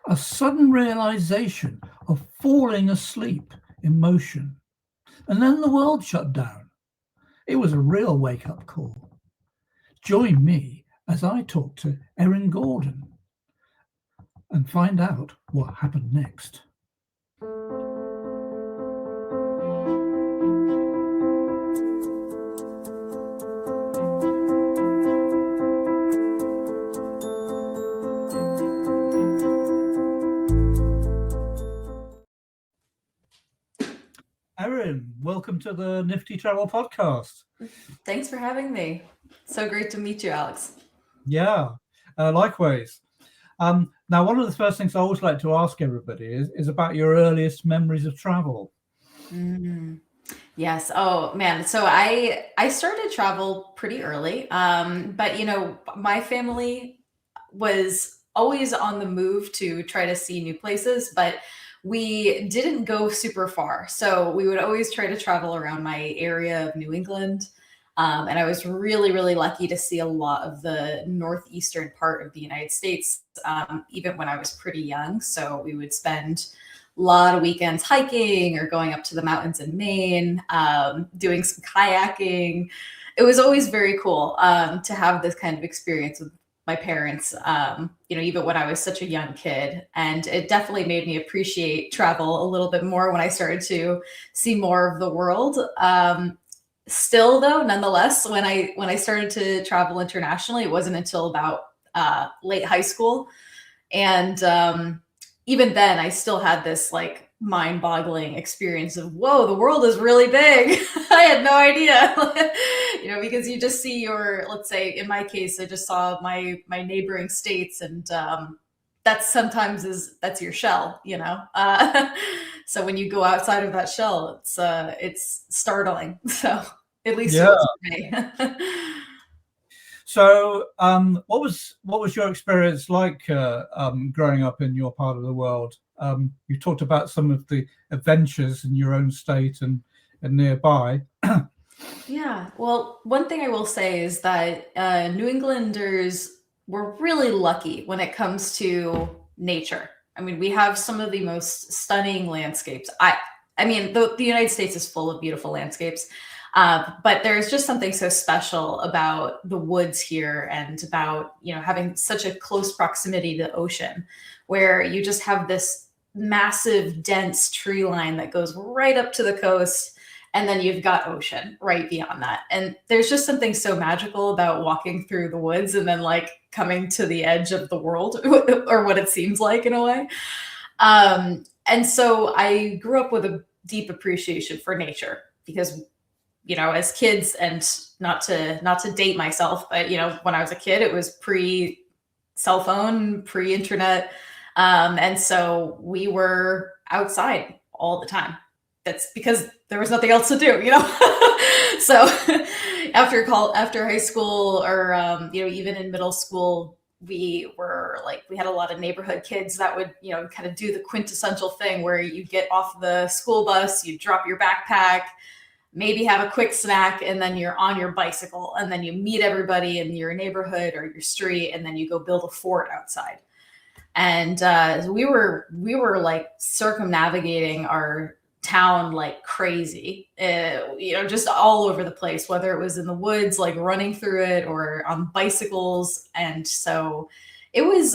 a sudden realization of falling asleep in motion. And then the world shut down. It was a real wake-up call. Join me as I talk to Eryn Gordon and find out what happened next. Eryn, welcome to the Nifty Travel Podcast. Thanks for having me. So great to meet you, Alex. Yeah, likewise. Now, one of the first things I always like to ask everybody is about your earliest memories of travel. Yes. Oh man. So I started travel pretty early. But my family was always on the move to try to see new places, but we didn't go super far. So we would always try to travel around my area of New England. And I was really, really lucky to see a lot of the northeastern part of the United States, even when I was pretty young. So we would spend a lot of weekends hiking or going up to the mountains in Maine, doing some kayaking. It was always very cool to have this kind of experience with my parents, even when I was such a young kid. And it definitely made me appreciate travel a little bit more when I started to see more of the world. Still, though, nonetheless, when I started to travel internationally, it wasn't until about late high school. And even then, I still had this like mind-boggling experience of, whoa, the world is really big. I had no idea, because you just see let's say in my case, I just saw my neighboring states, and that's your shell, So when you go outside of that shell, it's startling. So at least it was for me. So, what was your experience like growing up in your part of the world? You talked about some of the adventures in your own state and nearby. Yeah, well, one thing I will say is that New Englanders were really lucky when it comes to nature. I mean, we have some of the most stunning landscapes. The United States is full of beautiful landscapes. But there's just something so special about the woods here and about, having such a close proximity to the ocean, where you just have this massive, dense tree line that goes right up to the coast. And then you've got ocean right beyond that. And there's just something so magical about walking through the woods and then like coming to the edge of the world, or what it seems like in a way. And so I grew up with a deep appreciation for nature because as kids, and not to date myself, but when I was a kid, it was pre-cell phone, pre-internet. And so we were outside all the time. That's because there was nothing else to do, So after high school, or even in middle school, we had a lot of neighborhood kids that would, kind of do the quintessential thing where you get off the school bus, you drop your backpack, maybe have a quick snack, and then you're on your bicycle, and then you meet everybody in your neighborhood or your street, and then you go build a fort outside. And we were like circumnavigating our town like crazy, just all over the place, whether it was in the woods, like running through it, or on bicycles. And so it was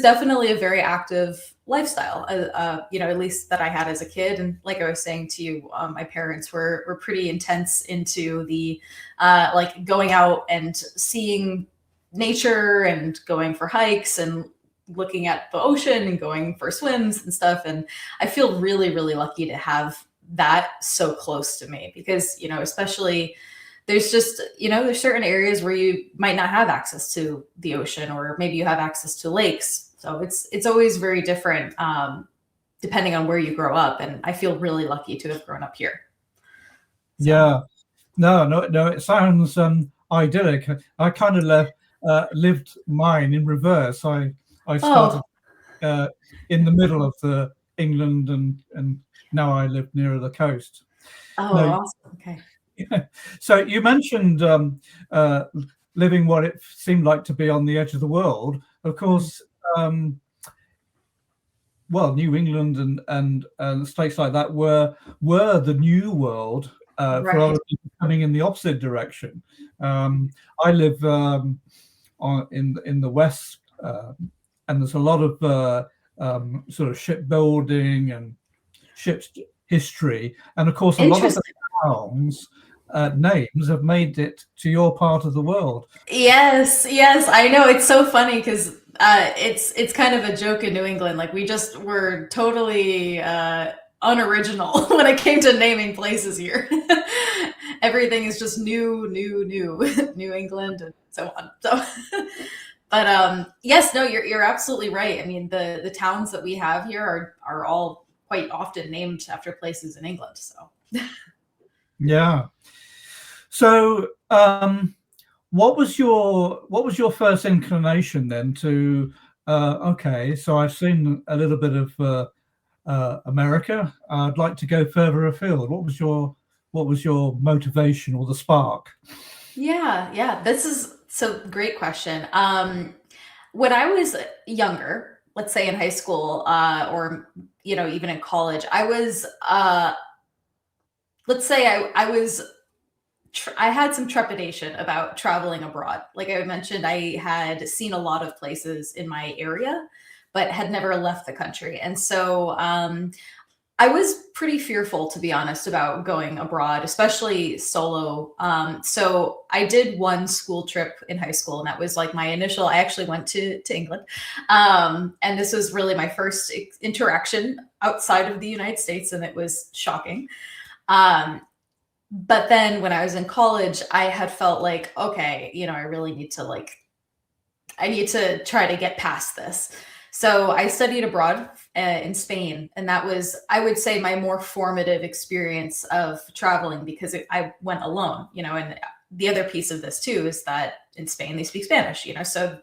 definitely a very active lifestyle, at least that I had as a kid. And like I was saying to you, my parents were pretty intense into the like going out and seeing nature and going for hikes and looking at the ocean and going for swims and stuff. And I feel really, really lucky to have that so close to me because, especially there's just, there's certain areas where you might not have access to the ocean, or maybe you have access to lakes. So it's always very different depending on where you grow up. And I feel really lucky to have grown up here. So. Yeah, no, it sounds idyllic. I kind of lived mine in reverse. I started in the middle of the England, and now I live nearer the coast. Oh, no, awesome. Okay. So you mentioned living what it seemed like to be on the edge of the world. Of course, well, New England and states like that were the new world for Right. other people coming in the opposite direction. I live in the West, and there's a lot of sort of shipbuilding and ship's history, and of course, a lot of the Interesting. towns names have made it to your part of the world. Yes, yes, I know. It's so funny because it's kind of a joke in New England. Like we just were totally unoriginal when it came to naming places here. Everything is just new, New England, and so on. So, but yes, no, you're absolutely right. I mean, the towns that we have here are all quite often named after places in England. So, Yeah. So, what was your first inclination then to okay, so I've seen a little bit of America. I'd like to go further afield. What was your motivation or the spark? yeah, this is so great question. When I was younger, let's say in high school, or even in college, I was let's say I was I had some trepidation about traveling abroad. Like I mentioned, I had seen a lot of places in my area, but had never left the country. And so I was pretty fearful, to be honest, about going abroad, especially solo. So I did one school trip in high school, and that was like my initial. I actually went to England, and this was really my first interaction outside of the United States, and it was shocking. Um, but then when I was in college, I had felt like, okay, I really need to I need to try to get past this. So I studied abroad in Spain, and that was, I would say, my more formative experience of traveling because I went alone, and the other piece of this too is that in Spain, they speak Spanish, so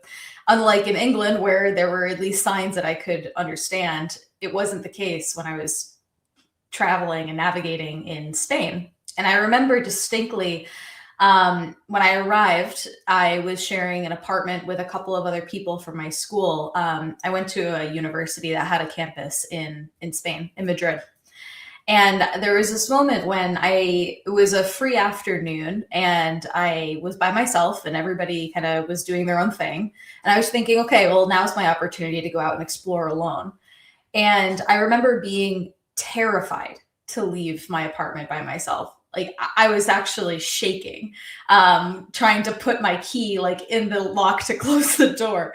unlike in England, where there were at least signs that I could understand, it wasn't the case when I was traveling and navigating in Spain. And I remember distinctly when I arrived, I was sharing an apartment with a couple of other people from my school. I went to a university that had a campus in Spain, in Madrid. And there was this moment when it was a free afternoon and I was by myself and everybody kind of was doing their own thing. And I was thinking, okay, well, now's my opportunity to go out and explore alone. And I remember being terrified to leave my apartment by myself. Like I was actually shaking, trying to put my key in the lock to close the door.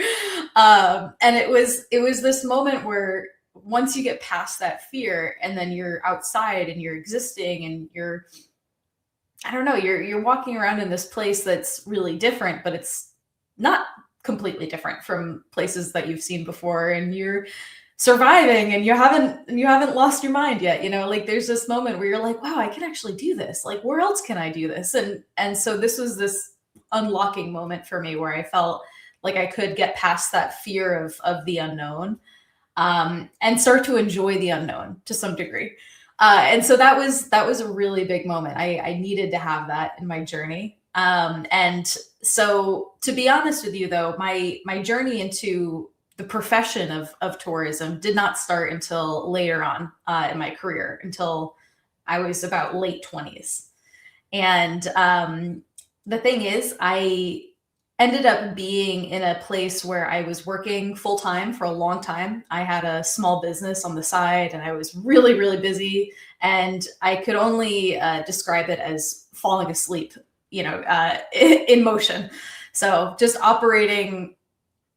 And it was this moment where once you get past that fear and then you're outside and you're existing and I don't know, you're walking around in this place that's really different, but it's not completely different from places that you've seen before, and you're surviving and you haven't lost your mind yet. There's this moment where you're like, wow, I can actually do this. Like, where else can I do this? And so this was this unlocking moment for me where I felt like I could get past that fear of the unknown, and start to enjoy the unknown to some degree. And so that was a really big moment. I needed to have that in my journey. And so to be honest with you though, my journey into the profession of tourism did not start until later on in my career, until I was about late 20s. And the thing is, I ended up being in a place where I was working full time for a long time. I had a small business on the side and I was really, really busy. And I could only describe it as falling asleep, in motion. So just operating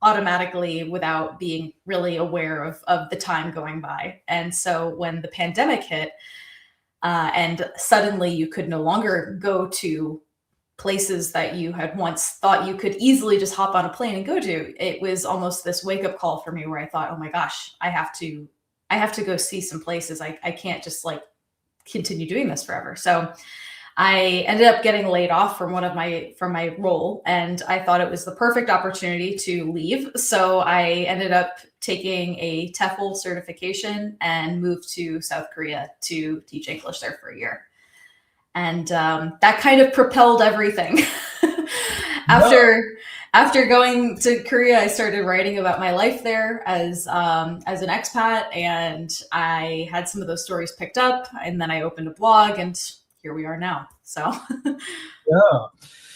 automatically without being really aware of the time going by. And so when the pandemic hit, and suddenly you could no longer go to places that you had once thought you could easily just hop on a plane and go to, it was almost this wake-up call for me where I thought, oh my gosh, I have to go see some places. I can't just continue doing this forever. So I ended up getting laid off from my role, and I thought it was the perfect opportunity to leave. So I ended up taking a TEFL certification and moved to South Korea to teach English there for a year. And that kind of propelled everything. after going to Korea, I started writing about my life there as an expat, and I had some of those stories picked up, and then I opened a blog, and here we are now. So, Yeah.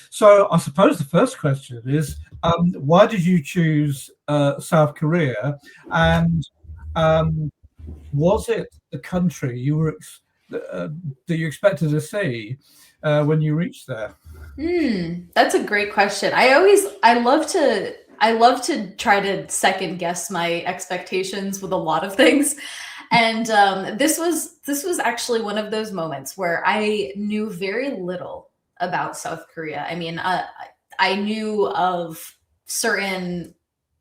So I suppose the first question is, why did you choose South Korea, and was it the country you were that you expected to see when you reached there? That's a great question. I love to try to second guess my expectations with a lot of things. And this was actually one of those moments where I knew very little about South Korea. I mean, I knew of certain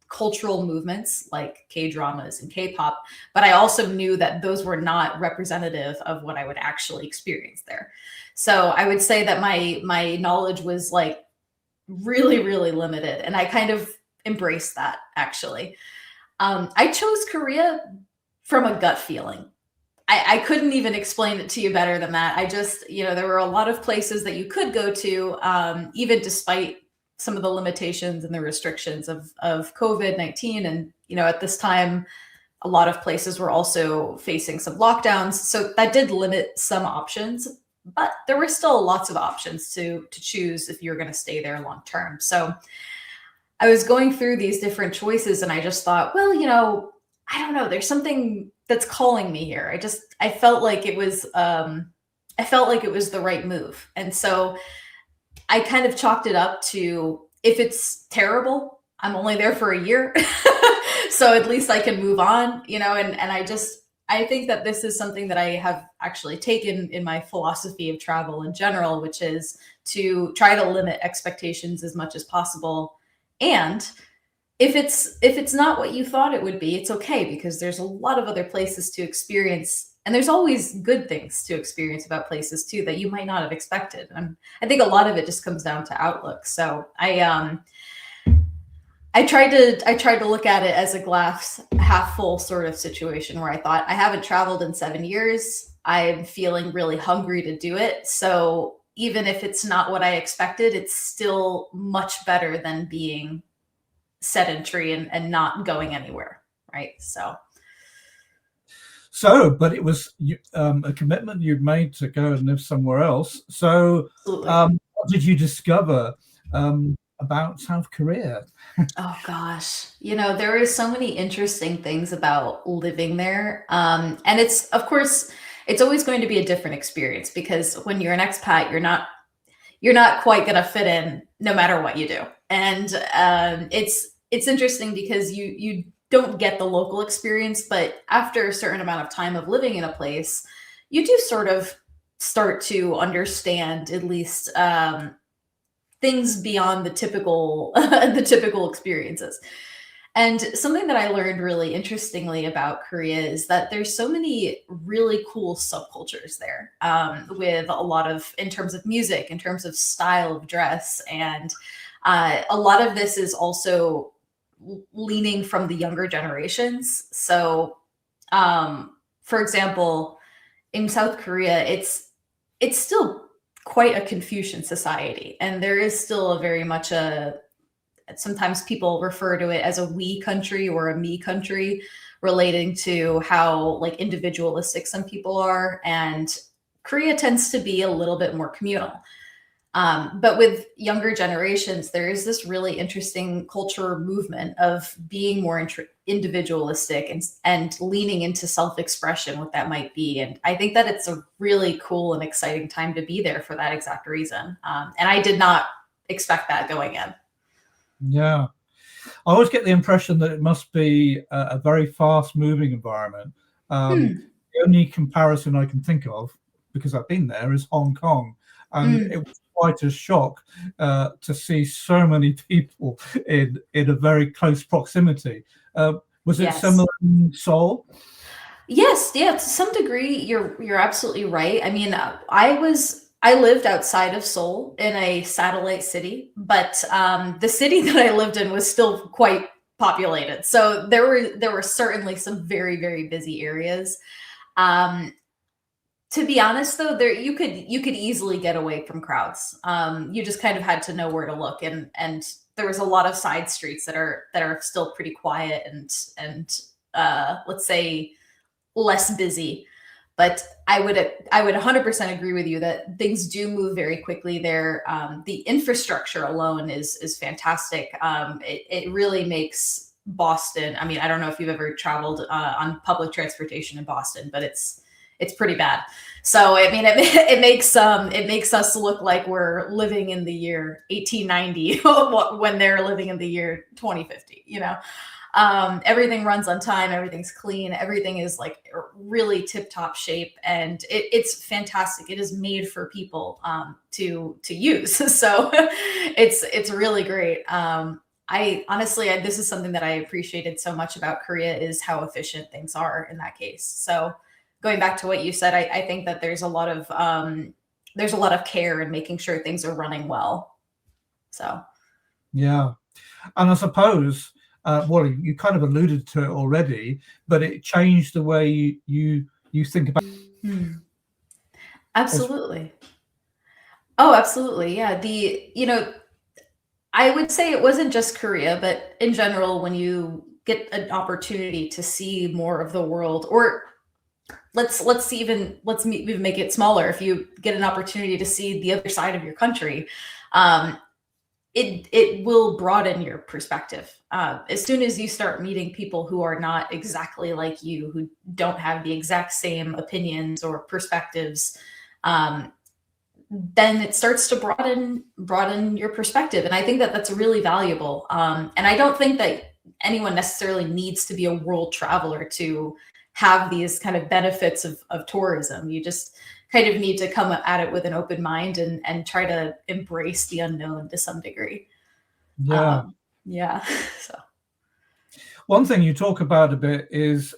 cultural movements like K dramas and K pop, but I also knew that those were not representative of what I would actually experience there. So I would say that my knowledge was like really, really limited, and I kind of embraced that actually. I chose Korea from a gut feeling. I couldn't even explain it to you better than that. I just, there were a lot of places that you could go to, even despite some of the limitations and the restrictions of COVID-19. And, at this time, a lot of places were also facing some lockdowns. So that did limit some options, but there were still lots of options to choose if you're going to stay there long term. So I was going through these different choices, and I just thought, well, I don't know, there's something that's calling me here. I felt like it was the right move. And so I kind of chalked it up to, if it's terrible, I'm only there for a year. So at least I can move on, and I think that this is something that I have actually taken in my philosophy of travel in general, which is to try to limit expectations as much as possible. And if it's not what you thought it would be, it's okay, because there's a lot of other places to experience, and there's always good things to experience about places too that you might not have expected. And I think a lot of it just comes down to outlook. So I tried to look at it as a glass half full sort of situation, where I thought, I haven't traveled in 7 years. I'm feeling really hungry to do it. So even if it's not what I expected, it's still much better than being sedentary and not going anywhere. Right. But it was a commitment you'd made to go and live somewhere else. So what did you discover about South Korea? Oh gosh, there are so many interesting things about living there. And it's, of course, it's always going to be a different experience, because when you're an expat, you're not quite going to fit in no matter what you do. And it's interesting because you don't get the local experience, but after a certain amount of time of living in a place, you do sort of start to understand at least things beyond the typical experiences. And something that I learned really interestingly about Korea is that there's so many really cool subcultures there, with a lot of, in terms of music, in terms of style of dress. And a lot of this is also leaning from the younger generations. So, for example, in South Korea, it's still quite a Confucian society, and there is still a very much sometimes people refer to it as a we country or a me country, relating to how like individualistic some people are. And Korea tends to be a little bit more communal. But with younger generations, there is this really interesting culture movement of being more individualistic and leaning into self-expression, what that might be. And I think that it's a really cool and exciting time to be there for that exact reason. And I did not expect that going in. Yeah. I always get the impression that it must be a very fast-moving environment. The only comparison I can think of, because I've been there, is Hong Kong. And it was quite a shock to see so many people in a very close proximity. Was it similar in Seoul? Yes, yeah, to some degree, you're absolutely right. I mean, I lived outside of Seoul in a satellite city, but the city that I lived in was still quite populated. So there were certainly some very, very busy areas. To be honest, though, you could easily get away from crowds. You just kind of had to know where to look, and there was a lot of side streets that are still pretty quiet and let's say less busy. But I would 100% agree with you that things do move very quickly there. The infrastructure alone is fantastic. It really makes Boston. I mean, I don't know if you've ever traveled on public transportation in Boston, but it's pretty bad. So I mean, it makes us look like we're living in the year 1890 when they're living in the year 2050. You know. Everything runs on time, everything's clean, everything is like really tip-top shape, and it's fantastic. It is made for people to use. So it's really great. I honestly, this is something that I appreciated so much about Korea, is how efficient things are in that case. So going back to what you said, I think that there's a lot of care in making sure things are running well. So yeah, and I suppose, well, you kind of alluded to it already, but it changed the way you think about. Absolutely. Oh, absolutely. Yeah. I would say it wasn't just Korea, but in general, when you get an opportunity to see more of the world, or let's even make it smaller. If you get an opportunity to see the other side of your country, it will broaden your perspective. As soon as you start meeting people who are not exactly like you, who don't have the exact same opinions or perspectives, then it starts to broaden your perspective. And I think that that's really valuable. And I don't think that anyone necessarily needs to be a world traveler to have these kind of benefits of tourism. You just kind of need to come at it with an open mind and try to embrace the unknown to some degree. Yeah. Yeah. So one thing you talk about a bit is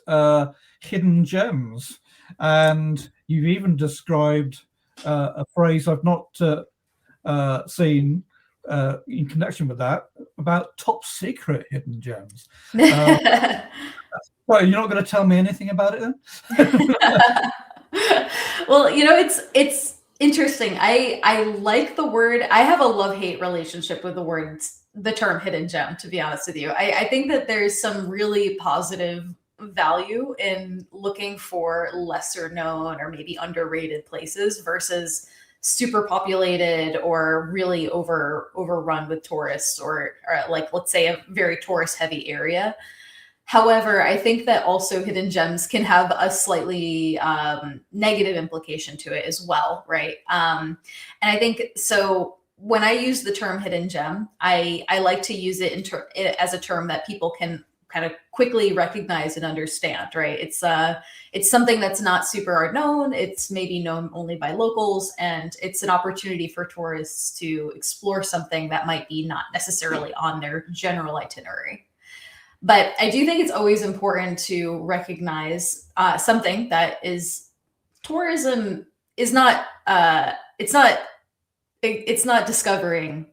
hidden gems, and you've even described a phrase I've not seen in connection with that, about top secret hidden gems. Well, you're not going to tell me anything about it then? Well, it's interesting. I like the word. I have a love-hate relationship with the term hidden gem, to be honest with you. I think that there's some really positive value in looking for lesser known or maybe underrated places versus super populated or really overrun with tourists, or like, let's say, a very tourist heavy area. However, I think that also hidden gems can have a slightly negative implication to it as well, right? And I think so. When I use the term hidden gem, I like to use it as a term that people can kind of quickly recognize and understand, right? It's something that's not super known. It's maybe known only by locals, and it's an opportunity for tourists to explore something that might be not necessarily on their general itinerary. But I do think it's always important to recognize something that is tourism is not it's not discovering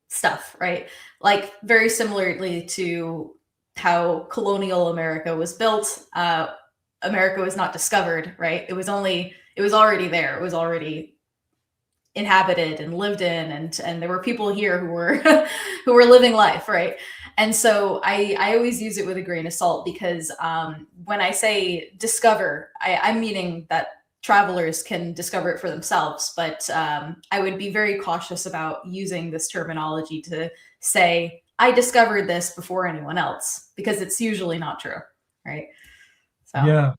stuff, right? Like, very similarly to how colonial America was built, America was not discovered, right? It was already there. It was already inhabited and lived in, and there were people here who were who were living life, right? And so I always use it with a grain of salt, because when I say discover, I'm meaning that travelers can discover it for themselves. But I would be very cautious about using this terminology to say, I discovered this before anyone else, because it's usually not true, right? So Yeah,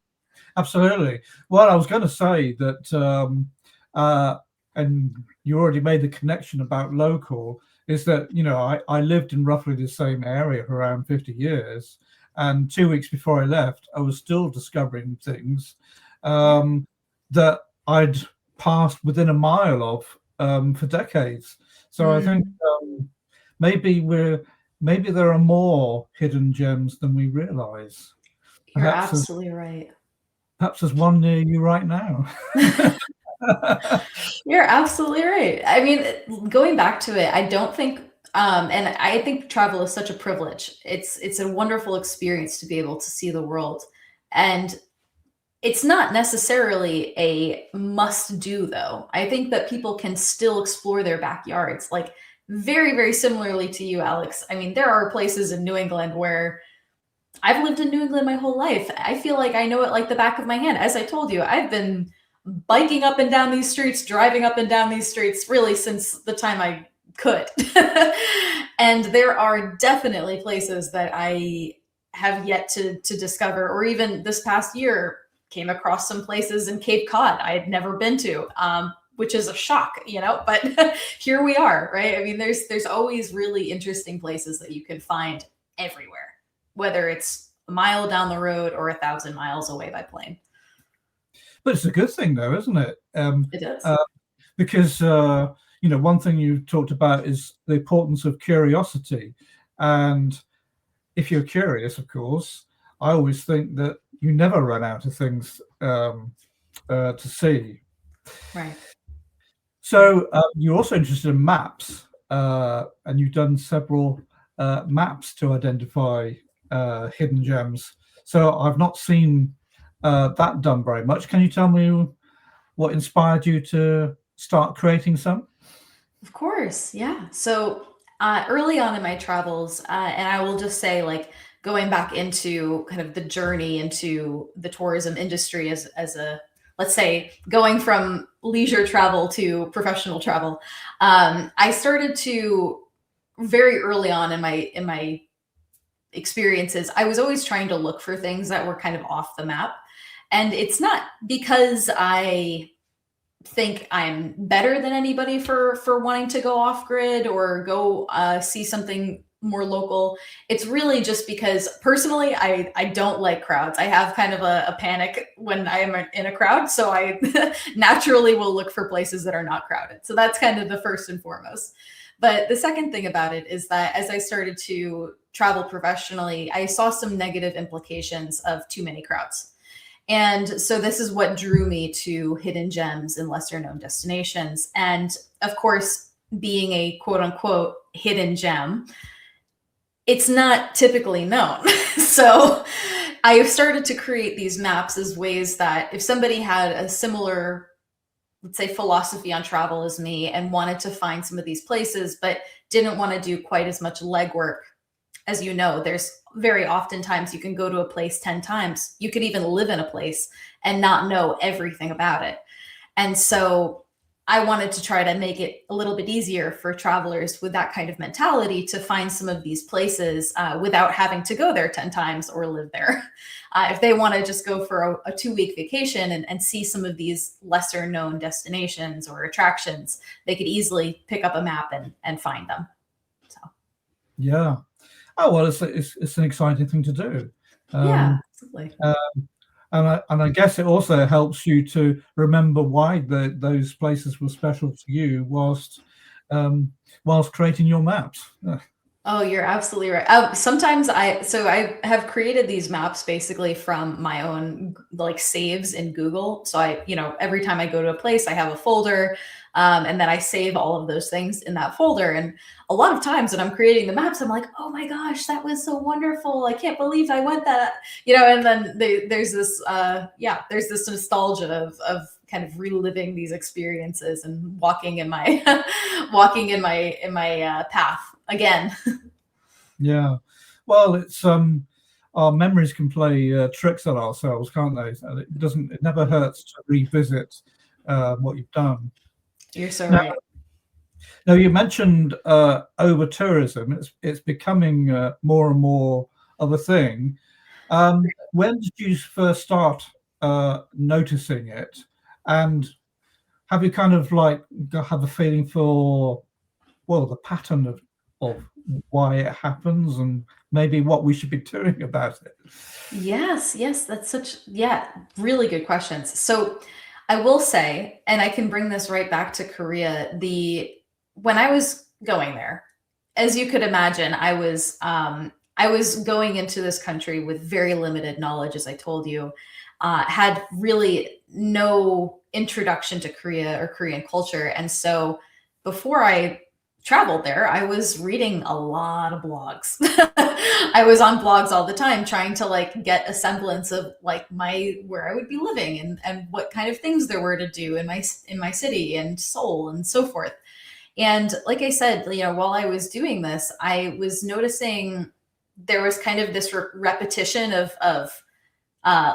absolutely. Well, I was going to say that, and you already made the connection about local, is that, I lived in roughly the same area for around 50 years. And 2 weeks before I left, I was still discovering things that I'd passed within a mile of for decades. So I think maybe there are more hidden gems than we realize. you're absolutely right. Perhaps there's one near you right now. You're absolutely right. I mean, going back to it, I don't think, and I think travel is such a privilege. It's a wonderful experience to be able to see the world, and it's not necessarily a must do, though. I think that people can still explore their backyards. Like, very, very similarly to you, Alex, I mean, there are places in New England where I've lived in New England my whole life. I feel like I know it like the back of my hand. As I told you, I've been biking up and down these streets, driving up and down these streets, really since the time I could. And there are definitely places that I have yet to discover, or even this past year came across some places in Cape Cod I had never been to, which is a shock, but here we are, right? I mean, there's always really interesting places that you can find everywhere, whether it's a mile down the road or 1,000 miles away by plane. But it's a good thing, though, isn't it? It is. Because, one thing you talked about is the importance of curiosity. And if you're curious, of course, I always think that you never run out of things to see. Right. So you're also interested in maps, and you've done several maps to identify hidden gems. So I've not seen that done very much. Can you tell me what inspired you to start creating some? Of course, yeah. So early on in my travels, and I will just say, like, going back into kind of the journey into the tourism industry as a, let's say, going from leisure travel to professional travel, I started to, very early on in my experiences, I was always trying to look for things that were kind of off the map. And it's not because I think I'm better than anybody for wanting to go off grid or go see something more local. It's really just because personally, I don't like crowds. I have kind of a panic when I am in a crowd. So I naturally will look for places that are not crowded. So that's kind of the first and foremost. But the second thing about it is that as I started to travel professionally, I saw some negative implications of too many crowds. And so this is what drew me to hidden gems and lesser known destinations. And of course, being a quote unquote hidden gem, it's not typically known. So I started to create these maps as ways that if somebody had a similar, let's say, philosophy on travel as me and wanted to find some of these places, but didn't want to do quite as much legwork. As you know, there's very often times you can go to a place 10 times. You could even live in a place and not know everything about it. And so I wanted to try to make it a little bit easier for travelers with that kind of mentality to find some of these places without having to go there 10 times or live there. If they want to just go for a 2-week vacation and see some of these lesser known destinations or attractions, they could easily pick up a map and find them. So. Yeah. Oh, well, it's an exciting thing to do. Yeah, absolutely. And I guess it also helps you to remember why those places were special to you whilst creating your maps. Oh, you're absolutely right. Sometimes I have created these maps basically from my own like saves in Google. So every time I go to a place, I have a folder, and then I save all of those things in that folder. And a lot of times when I'm creating the maps, I'm like, oh my gosh, that was so wonderful. I can't believe I went that, and then there's this, there's this nostalgia of kind of reliving these experiences and walking in my, path again. Yeah. Well, it's, our memories can play tricks on ourselves, can't they? And it never hurts to revisit what you've done. You're so right. Now, you mentioned over-tourism. It's becoming more and more of a thing. When did you first start noticing it? And have you kind of like have a feeling for, well, the pattern of why it happens and maybe what we should be doing about it? Yes, that's really good questions. So I will say, and I can bring this right back to Korea, when I was going there, as you could imagine, I was going into this country with very limited knowledge, as I told you, had really no introduction to Korea or Korean culture. And so before I traveled there, I was reading a lot of blogs. I was on blogs all the time trying to like get a semblance of like where I would be living and what kind of things there were to do in my city and Seoul and so forth. And like I said, while I was doing this, I was noticing there was kind of this repetition of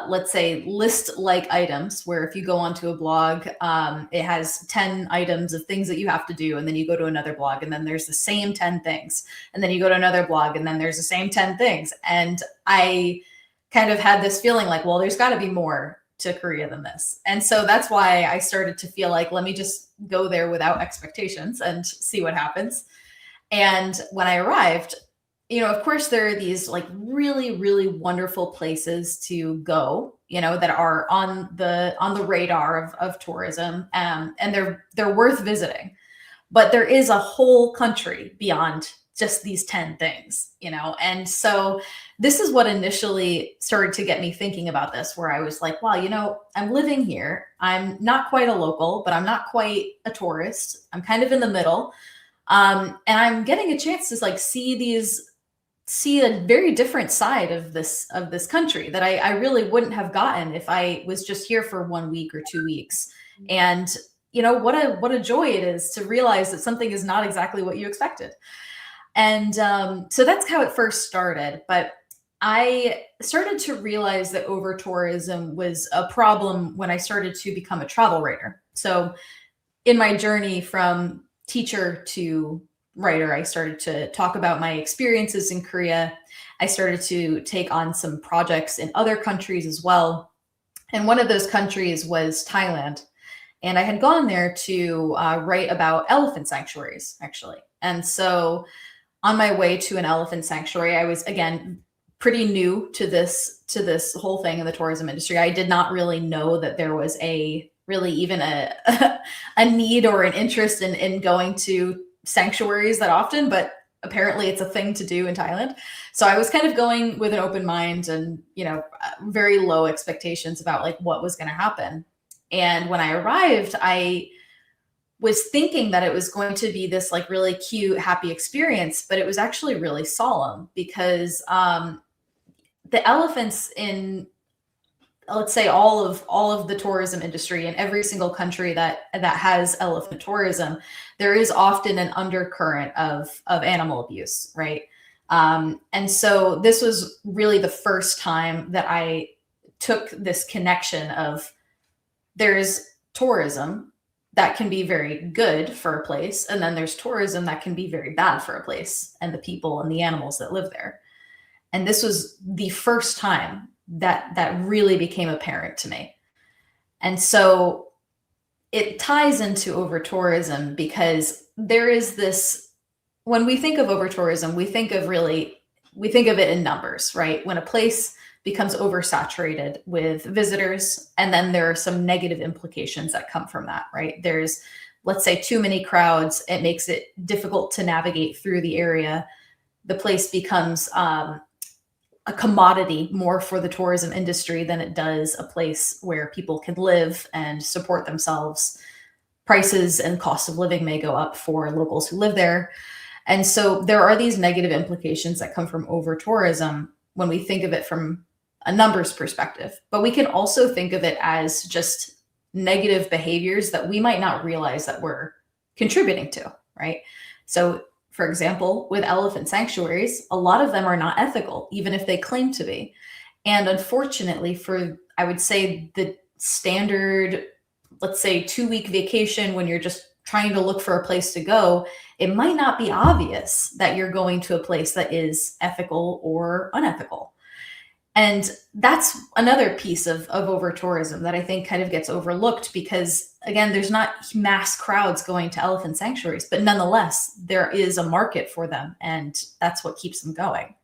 let's say list-like items, where if you go onto a blog, it has 10 items of things that you have to do, and then you go to another blog and then there's the same 10 things, and then you go to another blog and then there's the same 10 things. And I kind of had this feeling like, well, there's got to be more to Korea than this. And so that's why I started to feel like, let me just go there without expectations and see what happens. And when I arrived, of course, there are these like really, really wonderful places to go, that are on the radar of tourism, and they're worth visiting. But there is a whole country beyond just these 10 things, and so this is what initially started to get me thinking about this, where I was like, wow, I'm living here. I'm not quite a local, but I'm not quite a tourist. I'm kind of in the middle. And I'm getting a chance to like see a very different side of this country that I really wouldn't have gotten if I was just here for 1 week or 2 weeks. And what a joy it is to realize that something is not exactly what you expected. And so that's how it first started. But I started to realize that over-tourism was a problem when I started to become a travel writer. So in my journey from teacher to writer, I started to talk about my experiences in Korea. I started to take on some projects in other countries as well. And one of those countries was Thailand. And I had gone there to write about elephant sanctuaries, actually. And so on my way to an elephant sanctuary, I was, again, pretty new to this whole thing in the tourism industry. I did not really know that there was really even a need or an interest in going to sanctuaries that often, but apparently it's a thing to do in Thailand. So I was kind of going with an open mind and, very low expectations about like what was going to happen. And when I arrived, I was thinking that it was going to be this like really cute, happy experience, but it was actually really solemn because the elephants in, let's say, all of the tourism industry in every single country that has elephant tourism, there is often an undercurrent of animal abuse, right? And so this was really the first time that I took this connection of there's tourism that can be very good for a place, and then there's tourism that can be very bad for a place and the people and the animals that live there. And this was the first time that really became apparent to me. And so it ties into over-tourism because there is this, when we think of over-tourism, we think of it in numbers, right? When a place becomes oversaturated with visitors, and then there are some negative implications that come from that, right? There's, let's say, too many crowds. It makes it difficult to navigate through the area. The place becomes a commodity more for the tourism industry than it does a place where people can live and support themselves. Prices and cost of living may go up for locals who live there. And so there are these negative implications that come from over-tourism when we think of it from a numbers perspective. But we can also think of it as just negative behaviors that we might not realize that we're contributing to, right? So for example, with elephant sanctuaries, a lot of them are not ethical, even if they claim to be. And unfortunately, for, I would say, the standard, let's say, 2-week vacation, when you're just trying to look for a place to go, it might not be obvious that you're going to a place that is ethical or unethical. And that's another piece of over-tourism that I think kind of gets overlooked because, again, there's not mass crowds going to elephant sanctuaries, but nonetheless, there is a market for them, and that's what keeps them going.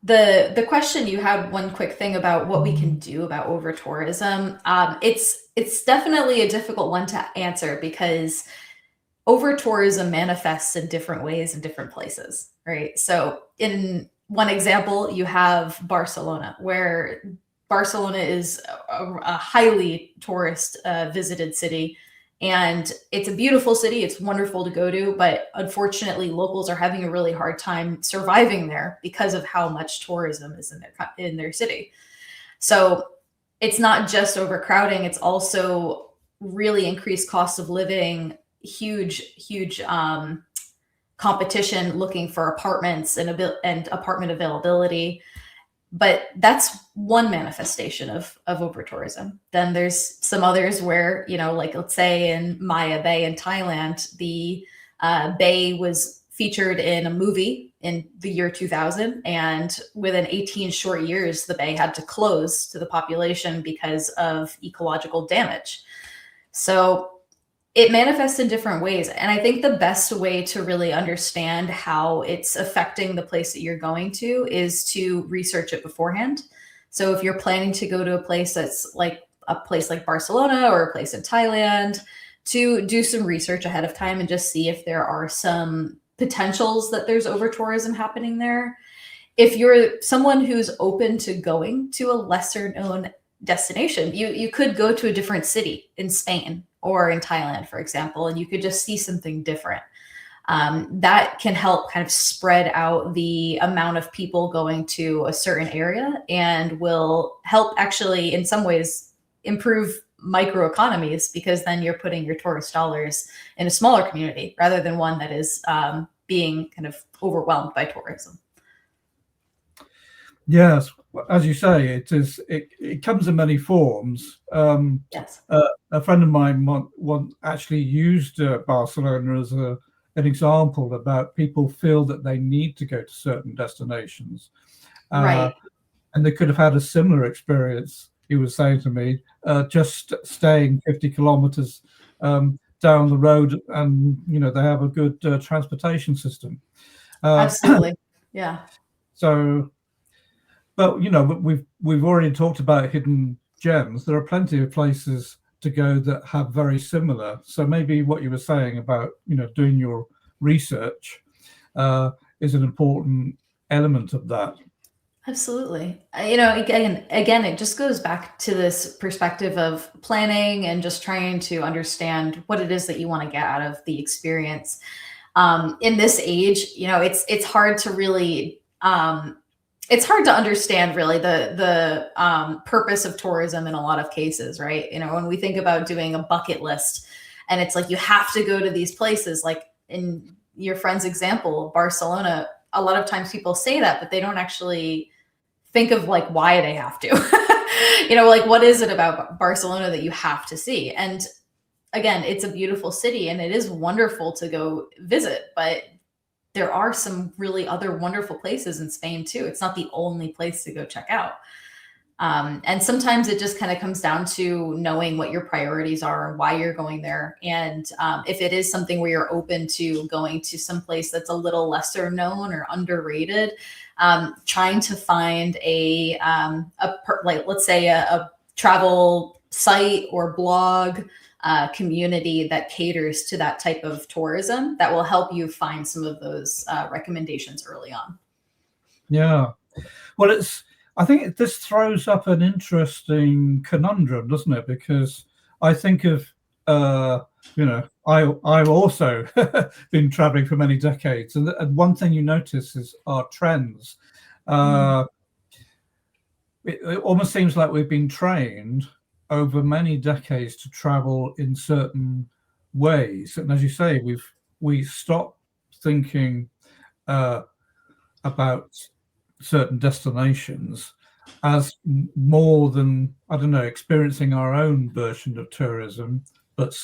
The question, you had one quick thing about what we can do about over-tourism. It's definitely a difficult one to answer because over-tourism manifests in different ways in different places, right? So in one example, you have Barcelona, where Barcelona is a highly tourist visited city. And it's a beautiful city. It's wonderful to go to. But unfortunately, locals are having a really hard time surviving there because of how much tourism is in their city. So it's not just overcrowding. It's also really increased cost of living, huge competition looking for apartments and apartment availability. But that's one manifestation of over-tourism. Then there's some others where, like let's say in Maya Bay in Thailand, the bay was featured in a movie in the year 2000. And within 18 short years, the bay had to close to the population because of ecological damage. So it manifests in different ways. And I think the best way to really understand how it's affecting the place that you're going to is to research it beforehand. So if you're planning to go to a place that's like a place like Barcelona or a place in Thailand, to do some research ahead of time and just see if there are some potentials that there's over tourism happening there. If you're someone who's open to going to a lesser known destination, you could go to a different city in Spain or in Thailand, for example, and you could just see something different. That can help kind of spread out the amount of people going to a certain area and will help actually in some ways improve microeconomies, because then you're putting your tourist dollars in a smaller community rather than one that is being kind of overwhelmed by tourism. Yes, as you say, it comes in many forms. Yes. A friend of mine actually used Barcelona as an example about people feel that they need to go to certain destinations. Right. And they could have had a similar experience, he was saying to me, just staying 50 kilometers down the road, and they have a good transportation system. Absolutely. Yeah. So, but we've already talked about hidden gems. There are plenty of places to go that have very similar. So maybe what you were saying about doing your research is an important element of that. Absolutely. Again, it just goes back to this perspective of planning and just trying to understand what it is that you want to get out of the experience. In this age, it's hard to really, it's hard to understand really the purpose of tourism in a lot of cases, right? When we think about doing a bucket list, and it's like you have to go to these places, like in your friend's example, Barcelona. A lot of times people say that, but they don't actually think of like why they have to. Like what is it about Barcelona that you have to see? And again, it's a beautiful city and it is wonderful to go visit, but there are some really other wonderful places in Spain too. It's not the only place to go check out. And sometimes it just kind of comes down to knowing what your priorities are and why you're going there. And if it is something where you're open to going to some place that's a little lesser known or underrated, trying to find let's say a travel site or blog community that caters to that type of tourism, that will help you find some of those recommendations early on. Yeah. Well, I think this throws up an interesting conundrum, doesn't it? Because I think of, I've also been traveling for many decades, and one thing you notice are trends. It almost seems like we've been trained over many decades to travel in certain ways, and as you say, we stopped thinking about certain destinations as more than, I don't know, experiencing our own version of tourism, but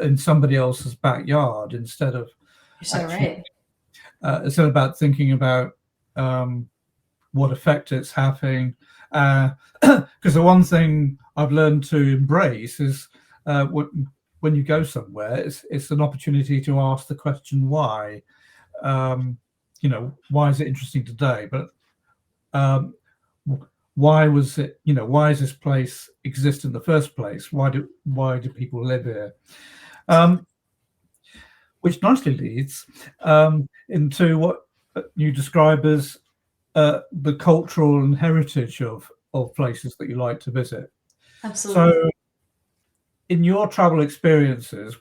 in somebody else's backyard, instead of instead about thinking about what effect it's having. Because the one thing I've learned to embrace is when you go somewhere, it's an opportunity to ask the question why. Why is it interesting today? But why was it? Why does this place exist in the first place? Why do people live here? Which nicely leads into what you describe as the cultural and heritage of places that you like to visit. Absolutely. So, in your travel experiences,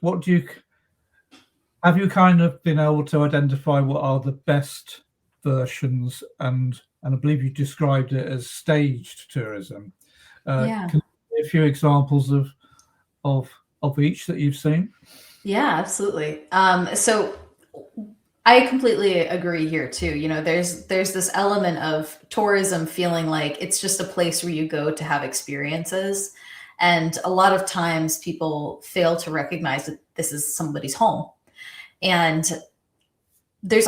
have you kind of been able to identify what are the best versions, and I believe you described it as staged tourism? Yeah. Can you give a few examples of each that you've seen? Yeah, absolutely. So I completely agree here too. You know, there's this element of tourism feeling like it's just a place where you go to have experiences. And a lot of times people fail to recognize that this is somebody's home. And there's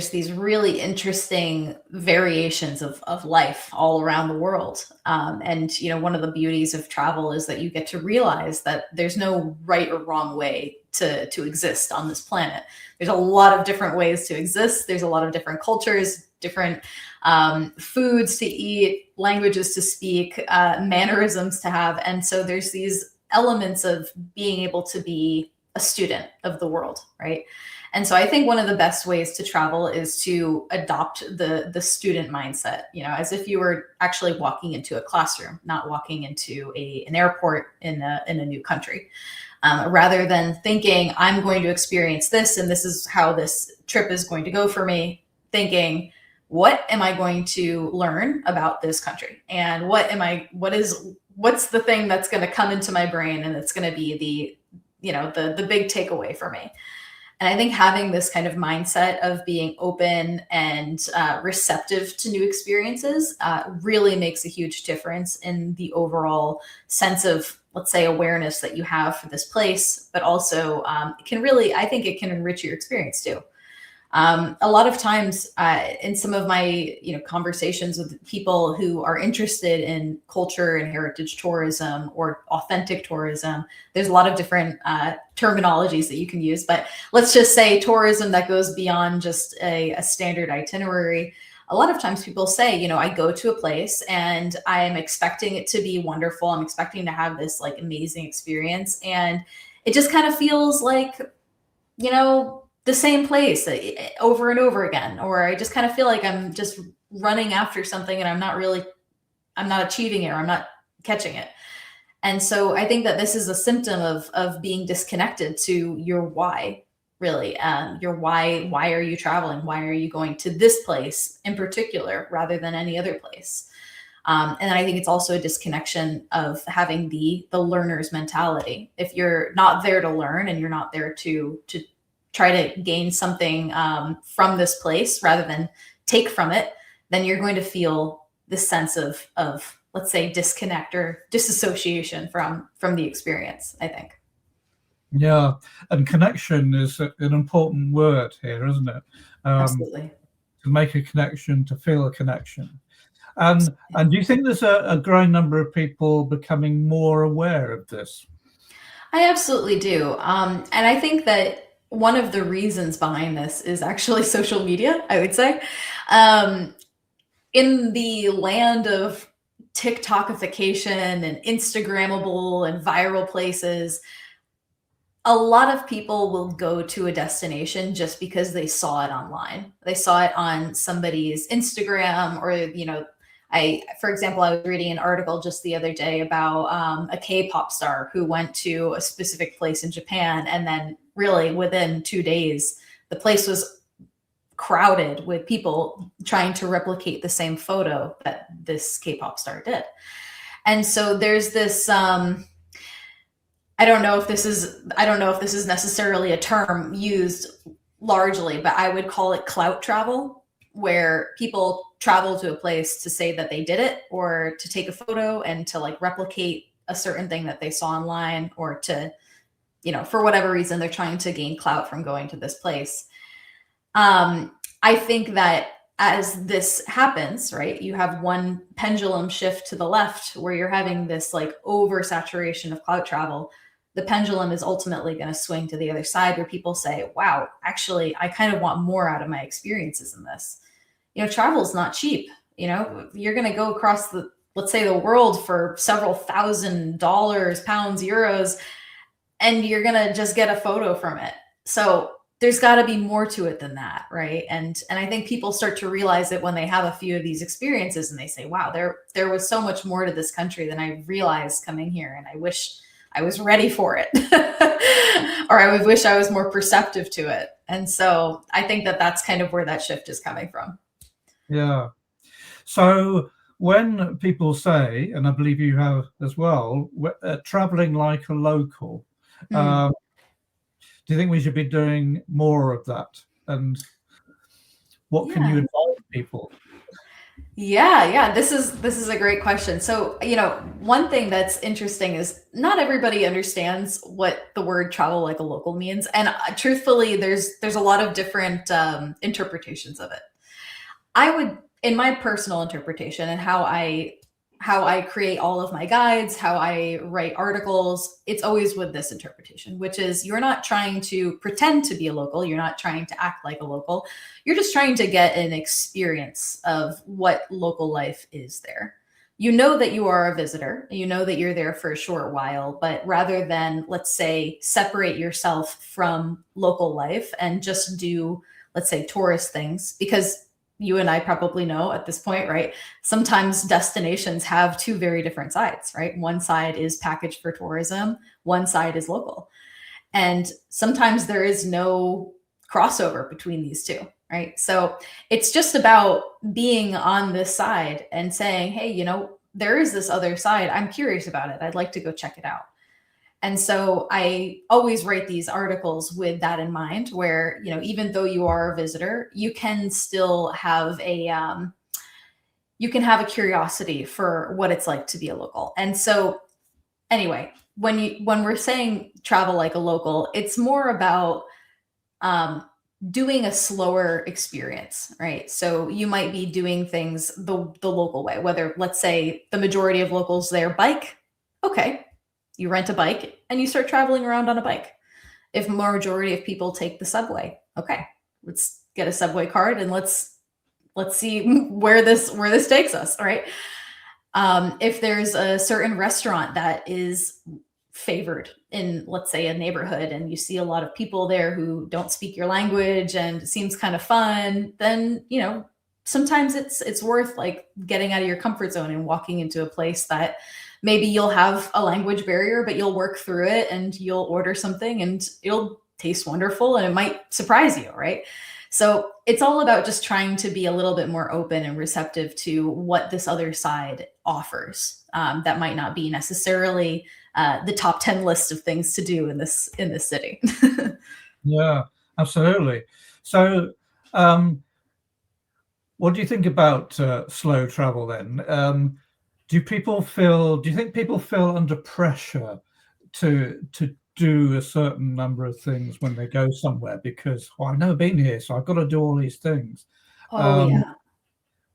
these really interesting variations of life all around the world. And you know, one of the beauties of travel is that you get to realize that there's no right or wrong way to exist on this planet. There's a lot of different ways to exist. There's a lot of different cultures, different foods to eat, languages to speak, mannerisms to have. And so there's these elements of being able to be a student of the world, right? And so I think one of the best ways to travel is to adopt the student mindset, you know, as if you were actually walking into a classroom, not walking into an airport in a new country. Rather than thinking, I'm going to experience this and this is how this trip is going to go for me, thinking, what am I going to learn about this country? And what's the thing that's going to come into my brain and it's going to be the big takeaway for me. And I think having this kind of mindset of being open and receptive to new experiences really makes a huge difference in the overall sense of, let's say, awareness that you have for this place, but also I think it can enrich your experience too. A lot of times in some of my conversations with people who are interested in culture and heritage tourism or authentic tourism, there's a lot of different terminologies that you can use, but let's just say tourism that goes beyond just a standard itinerary. A lot of times people say, you know, I go to a place and I'm expecting it to be wonderful. I'm expecting to have this like amazing experience. And it just kind of feels like, you know, the same place over and over again, or I just kind of feel like I'm just running after something and I'm not achieving it, or I'm not catching it. And so I think that this is a symptom of being disconnected to your why, really. Your why are you traveling? Why are you going to this place in particular rather than any other place? And I think it's also a disconnection of having the learner's mentality. If you're not there to learn and you're not there to try to gain something from this place rather than take from it, then you're going to feel this sense of let's say disconnect or disassociation from the experience, I think. Yeah, and connection is an important word here, isn't it? Absolutely. To make a connection, to feel a connection. And do you think there's a growing number of people becoming more aware of this? I absolutely do. And I think that one of the reasons behind this is actually social media, I would say. In the land of TikTokification and Instagrammable and viral places, a lot of people will go to a destination just because they saw it online. They saw it on somebody's Instagram, or, you know, for example, I was reading an article just the other day about a K-pop star who went to a specific place in Japan, and then really within 2 days, the place was crowded with people trying to replicate the same photo that this K-pop star did. And so there's this I don't know if this is necessarily a term used largely, but I would call it clout travel, where people travel to a place to say that they did it, or to take a photo and to like replicate a certain thing that they saw online, or to, you know, for whatever reason, they're trying to gain clout from going to this place. I think that as this happens, right, you have one pendulum shift to the left where you're having this like oversaturation of clout travel. The pendulum is ultimately going to swing to the other side where people say, wow, actually, I kind of want more out of my experiences in this. You know, travel is not cheap. You know, you're going to go across let's say the world for several $1,000s, pounds, euros, and you're going to just get a photo from it. So there's got to be more to it than that, right? And I think people start to realize it when they have a few of these experiences and they say, wow, there was so much more to this country than I realized coming here, and I wish I was ready for it. Or I would wish I was more perceptive to it. And so I think that that's kind of where that shift is coming from. Yeah. So when people say, and I believe you have as well, traveling like a local, Do you think we should be doing more of that? And what can you advise people? Yeah, this is a great question. So, one thing that's interesting is not everybody understands what the word travel like a local means. And truthfully, there's a lot of different interpretations of it. I would, in my personal interpretation and how I create all of my guides, how I write articles, it's always with this interpretation, which is you're not trying to pretend to be a local. You're not trying to act like a local. You're just trying to get an experience of what local life is there. You know that you are a visitor. You know that you're there for a short while, but rather than, let's say, separate yourself from local life and just do, let's say, tourist things, because you and I probably know at this point, right? Sometimes destinations have two very different sides, right? One side is packaged for tourism, one side is local. And sometimes there is no crossover between these two, right? So it's just about being on this side and saying, hey, there is this other side. I'm curious about it. I'd like to go check it out. And so I always write these articles with that in mind, where, even though you are a visitor, you can still have a curiosity for what it's like to be a local. And so anyway, when we're saying travel like a local, it's more about doing a slower experience, right? So you might be doing things the local way, whether, let's say, the majority of locals there bike. Okay, you rent a bike and you start traveling around on a bike. If majority of people take the subway, okay, let's get a subway card and let's see where this takes us, all right? If there's a certain restaurant that is favored in, let's say, a neighborhood, and you see a lot of people there who don't speak your language and it seems kind of fun, then, sometimes it's worth like getting out of your comfort zone and walking into a place that maybe you'll have a language barrier, but you'll work through it and you'll order something and it'll taste wonderful and it might surprise you, right? So it's all about just trying to be a little bit more open and receptive to what this other side offers. That might not be necessarily the top 10 list of things to do in this city. Yeah, absolutely. So what do you think about slow travel then? Do you think people feel under pressure to do a certain number of things when they go somewhere because, I've never been here, so I've got to do all these things? Yeah.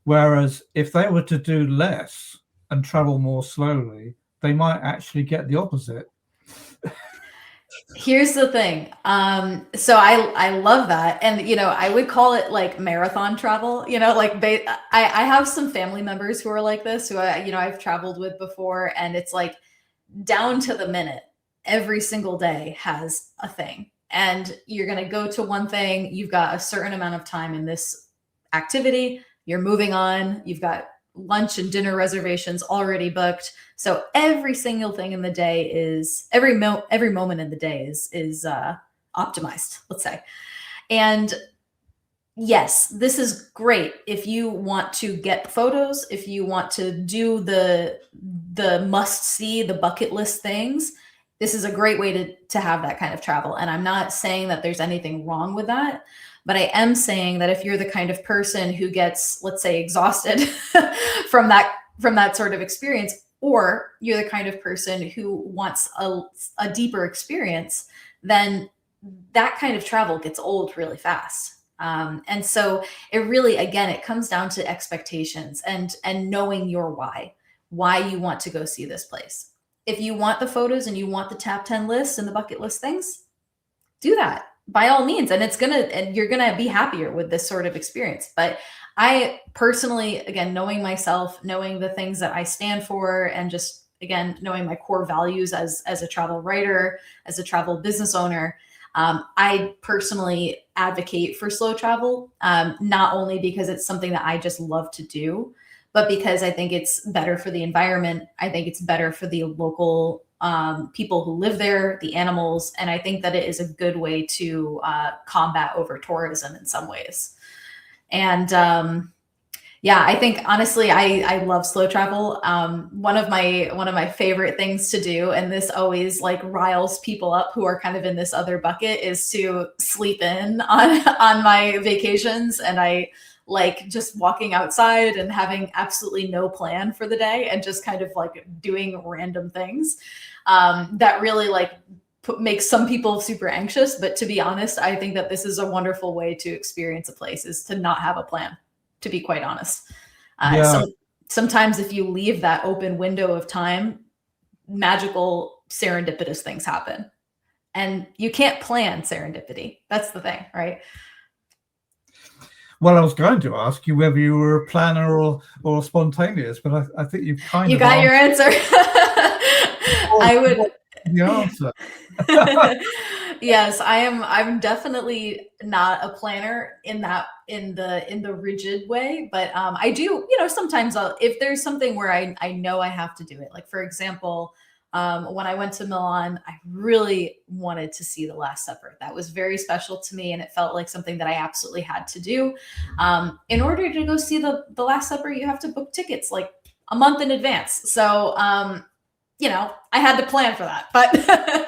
Whereas if they were to do less and travel more slowly, they might actually get the opposite. Here's the thing. So I love that. And, I would call it like marathon travel, I have some family members who are like this, who I've traveled with before. And it's like down to the minute, every single day has a thing. And you're going to go to one thing. You've got a certain amount of time in this activity. You're moving on. You've got lunch and dinner reservations already booked. So every single thing in the day is every moment in the day is optimized, let's say. And yes, this is great if you want to get photos, if you want to do the must see, the bucket list things. This is a great way to have that kind of travel. And I'm not saying that there's anything wrong with that. But I am saying that if you're the kind of person who gets, let's say, exhausted from that sort of experience, or you're the kind of person who wants a deeper experience, then that kind of travel gets old really fast. And so it really, again, it comes down to expectations and knowing your why you want to go see this place. If you want the photos and you want the top 10 lists and the bucket list things, do that. By all means, and you're gonna be happier with this sort of experience. But I personally, again, knowing myself, knowing the things that I stand for, and just again knowing my core values as a travel writer, as a travel business owner, I personally advocate for slow travel, not only because it's something that I just love to do, but because I think it's better for the environment. I think it's better for the local people who live there, the animals, and I think that it is a good way to combat over tourism in some ways. And Yeah, I think honestly, I love slow travel. One of my favorite things to do, and this always like riles people up who are kind of in this other bucket, is to sleep in on on my vacations. And I like just walking outside and having absolutely no plan for the day and just kind of like doing random things. That really like makes some people super anxious. But to be honest, I think that this is a wonderful way to experience a place, is to not have a plan, to be quite honest. Yeah. Sometimes if you leave that open window of time, magical serendipitous things happen. And you can't plan serendipity. That's the thing, right? Well, I was going to ask you whether you were a planner or spontaneous, but I think you've kind You of got your answer. I would. the answer. Yes, I'm definitely not a planner in the rigid way, but I do, sometimes if there's something where I know I have to do it. Like for example, when I went to Milan, I really wanted to see the Last Supper. That was very special to me, and it felt like something that I absolutely had to do. In order to go see the Last Supper, you have to book tickets like a month in advance. So I had to plan for that, but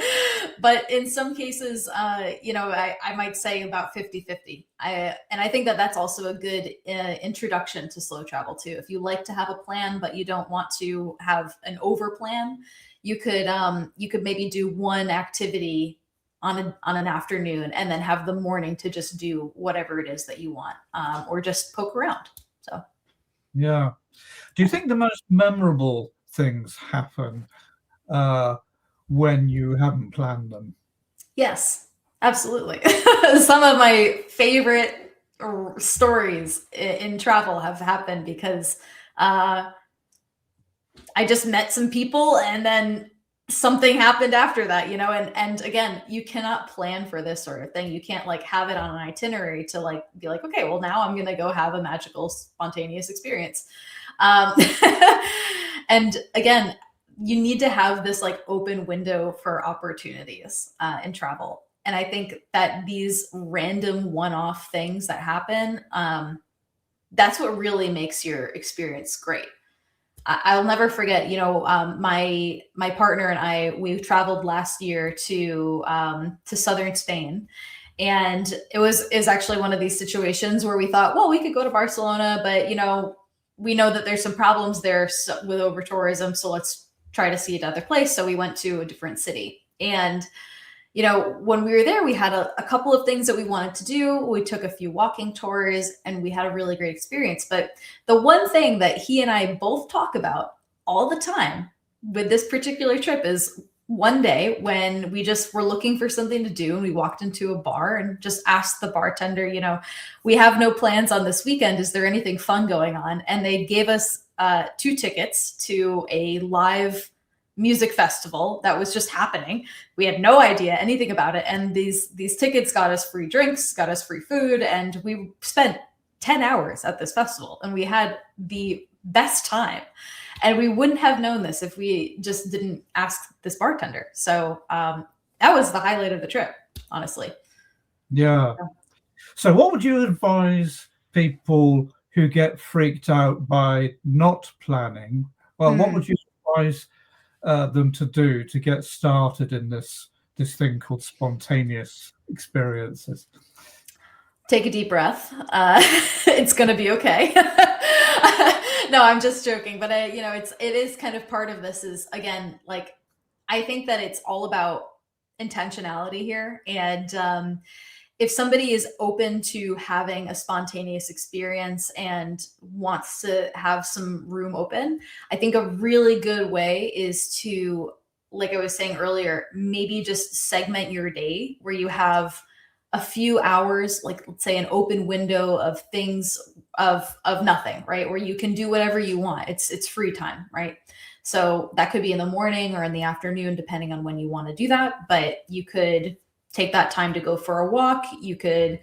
but in some cases, I might say about 50-50. And I think that that's also a good introduction to slow travel too. If you like to have a plan, but you don't want to have an over plan, you could maybe do one activity on an afternoon and then have the morning to just do whatever it is that you want, or just poke around. So Yeah. Do you think the most memorable things happen when you haven't planned them? yes, absolutely. Some of my favorite stories in travel have happened because I just met some people and then something happened after that, and again, you cannot plan for this sort of thing. You can't like have it on an itinerary to like be like, okay, well now I'm going to go have a magical spontaneous experience. Um, and again, you need to have this like open window for opportunities in travel. And I think that these random one-off things that happen, that's what really makes your experience great. I'll never forget, my partner and I, we traveled last year to southern Spain. And is actually one of these situations where we thought, well, we could go to Barcelona, but we know that there's some problems there with over tourism, so let's try to see another place. So we went to a different city. And when we were there, we had a couple of things that we wanted to do. We took a few walking tours and we had a really great experience. But the one thing that he and I both talk about all the time with this particular trip is one day when we just were looking for something to do and we walked into a bar and just asked the bartender, we have no plans on this weekend. Is there anything fun going on? And they gave us 2 tickets to a live music festival that was just happening. We had no idea anything about it. And these tickets got us free drinks, got us free food. And we spent 10 hours at this festival and we had the best time. And we wouldn't have known this if we just didn't ask this bartender. So that was the highlight of the trip, honestly. Yeah. So what would you advise people who get freaked out by not planning? Well, what would you advise them to do to get started in this thing called spontaneous experiences? Take a deep breath. It's going to be okay. No, I'm just joking, but it is kind of part of this is, again, like, I think that it's all about intentionality here. And if somebody is open to having a spontaneous experience and wants to have some room open, I think a really good way is to, like I was saying earlier, maybe just segment your day where you have a few hours, like let's say an open window of things of nothing, right? Where you can do whatever you want. It's free time, right? So that could be in the morning or in the afternoon, depending on when you want to do that. But you could take that time to go for a walk. You could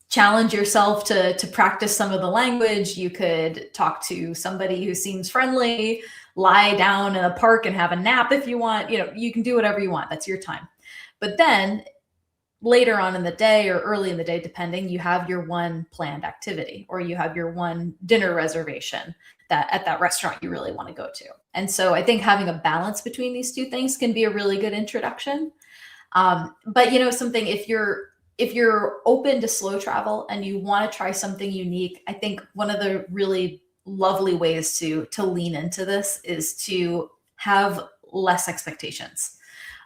challenge yourself to practice some of the language. You could talk to somebody who seems friendly, lie down in a park and have a nap if you want. You can do whatever you want. That's your time. But then later on in the day or early in the day, depending, you have your one planned activity, or you have your one dinner reservation that at that restaurant you really want to go to. And so I think having a balance between these two things can be a really good introduction. But something, if you're open to slow travel and you want to try something unique, I think one of the really lovely ways to lean into this is to have less expectations.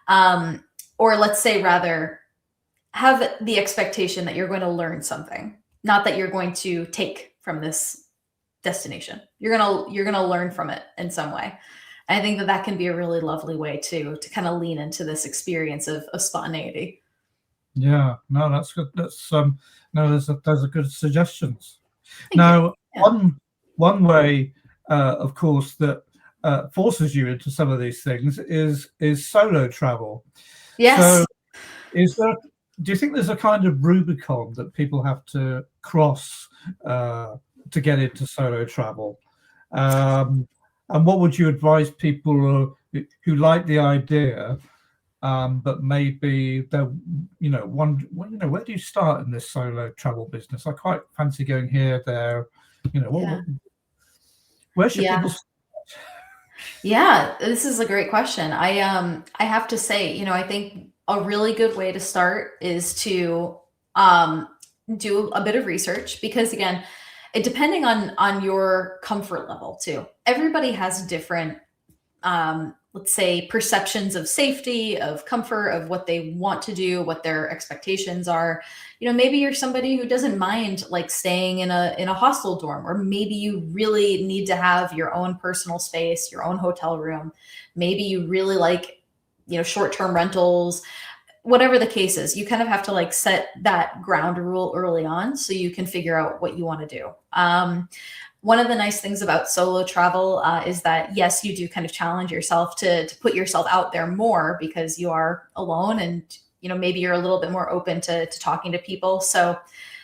Or let's say rather, have the expectation that you're going to learn something, not that you're going to take from this destination. You're gonna learn from it in some way. And I think that can be a really lovely way to kind of lean into this experience of spontaneity. Yeah, no, that's good. That's no, those are good suggestions. Thank Now, you. one way, of course, that forces you into some of these things is solo travel. Yes. So, do you think there's a kind of Rubicon that people have to cross to get into solo travel? And what would you advise people who like the idea, but maybe they're, where do you start in this solo travel business? I quite fancy going here, there, where should people start? Yeah, this is a great question. I have to say, I think a really good way to start is to do a bit of research, because again, depending on your comfort level too. Everybody has different let's say perceptions of safety, of comfort, of what they want to do, what their expectations are. Maybe you're somebody who doesn't mind like staying in a hostel dorm, or maybe you really need to have your own personal space, your own hotel room. Maybe you really like, short-term rentals. Whatever the case is, you kind of have to like set that ground rule early on so you can figure out what you want to do. One of the nice things about solo travel is that, yes, you do kind of challenge yourself to put yourself out there more, because you are alone, and maybe you're a little bit more open to talking to people. So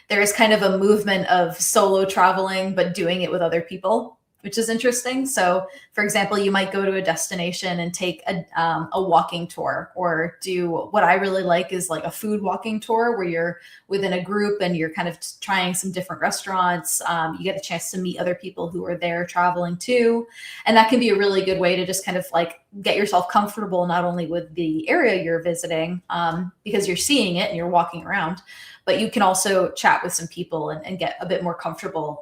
there is kind of a movement of solo traveling, but doing it with other people, which is interesting. So for example, you might go to a destination and take a walking tour, or do what I really like is like a food walking tour, where you're within a group and you're kind of trying some different restaurants. You get a chance to meet other people who are there traveling too. And that can be a really good way to just kind of like get yourself comfortable, not only with the area you're visiting, because you're seeing it and you're walking around, but you can also chat with some people and get a bit more comfortable,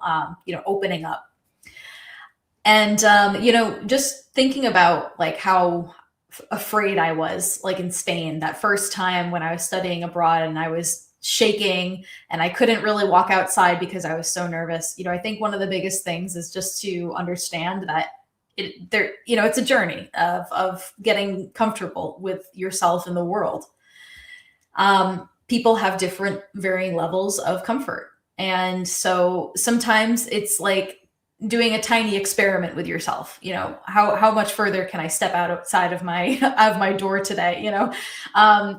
opening up. And, just thinking about like how afraid I was, like in Spain, that first time when I was studying abroad, and I was shaking and I couldn't really walk outside because I was so nervous. I think one of the biggest things is just to understand that it's a journey of getting comfortable with yourself and the world. People have different varying levels of comfort. And so sometimes it's like doing a tiny experiment with yourself. How much further can I step outside of my door today?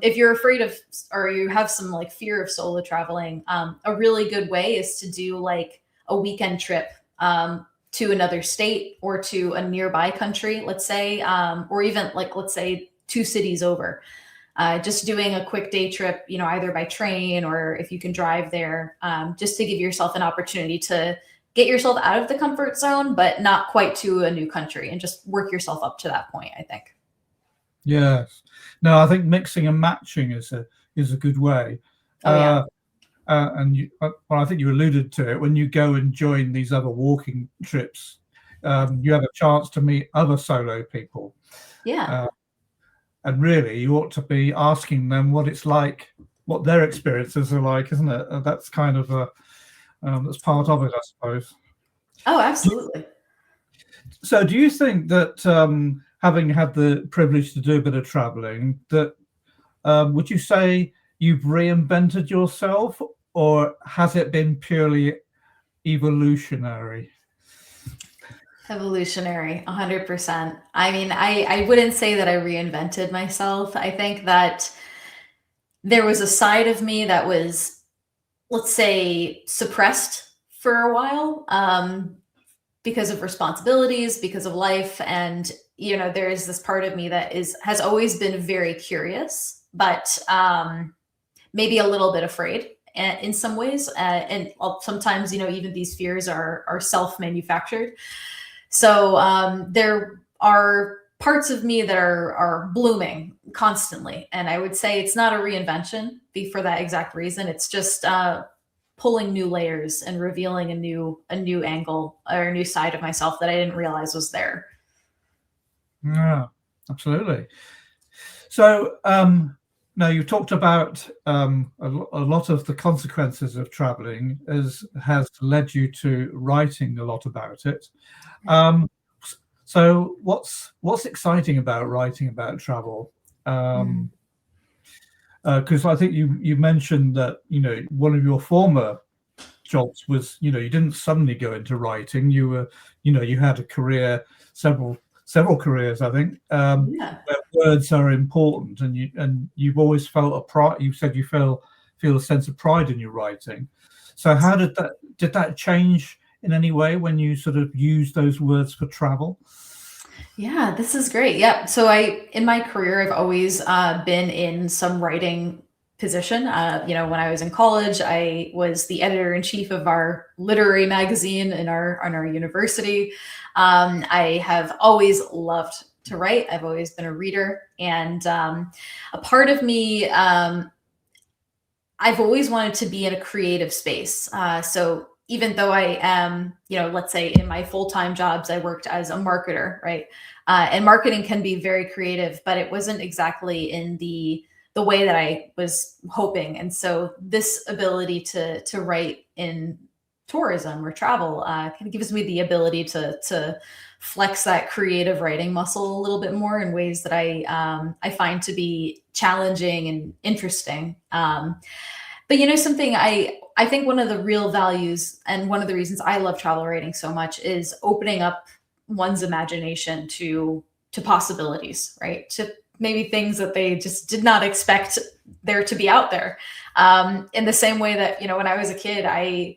If you're afraid of, or you have some like fear of solo traveling, a really good way is to do like a weekend trip to another state or to a nearby country, let's say, or even like, let's say 2 cities over. Just doing a quick day trip, either by train or if you can drive there, just to give yourself an opportunity to get yourself out of the comfort zone, but not quite to a new country, and just work yourself up to that point, I think. Yes. No, I think mixing and matching is a good way. Oh, yeah. And I think you alluded to it, when you go and join these other walking trips, you have a chance to meet other solo people. Yeah. And really, you ought to be asking them what it's like, what their experiences are like, isn't it? That's kind of that's part of it, I suppose. Oh, absolutely. So do you think that, having had the privilege to do a bit of traveling, that would you say you've reinvented yourself, or has it been purely evolutionary? Evolutionary, 100%. I mean, I wouldn't say that I reinvented myself. I think that there was a side of me that was, let's say, suppressed for a while, because of responsibilities, because of life. And, there is this part of me that has always been very curious, but maybe a little bit afraid in some ways. And sometimes, even these fears are self-manufactured. So there are parts of me that are blooming constantly. And I would say it's not a reinvention for that exact reason. It's just pulling new layers and revealing a new angle or a new side of myself that I didn't realize was there. Yeah, absolutely. So now you talked about a lot of the consequences of traveling has led you to writing a lot about it. So what's exciting about writing about travel? Because I think you mentioned that one of your former jobs was you didn't suddenly go into writing. You were you had a career, several careers, I think, where words are important, and you've always felt a pride. You said you feel a sense of pride in your writing. So how did that change in any way when you sort of use those words for travel? Yeah, this is great. Yeah. So in my career, I've always been in some writing position. When I was in college, I was the editor-in-chief of our literary magazine in our university. I have always loved to write. I've always been a reader, and a part of me, I've always wanted to be in a creative space. So even though I am, let's say in my full-time jobs, I worked as a marketer, right? And marketing can be very creative, but it wasn't exactly in the way that I was hoping. And so this ability to write in tourism or travel kind of gives me the ability to flex that creative writing muscle a little bit more in ways that I find to be challenging and interesting. But something I think one of the real values and one of the reasons I love travel writing so much is opening up one's imagination to possibilities, right? To maybe things that they just did not expect there to be out there. In the same way that, when I was a kid, I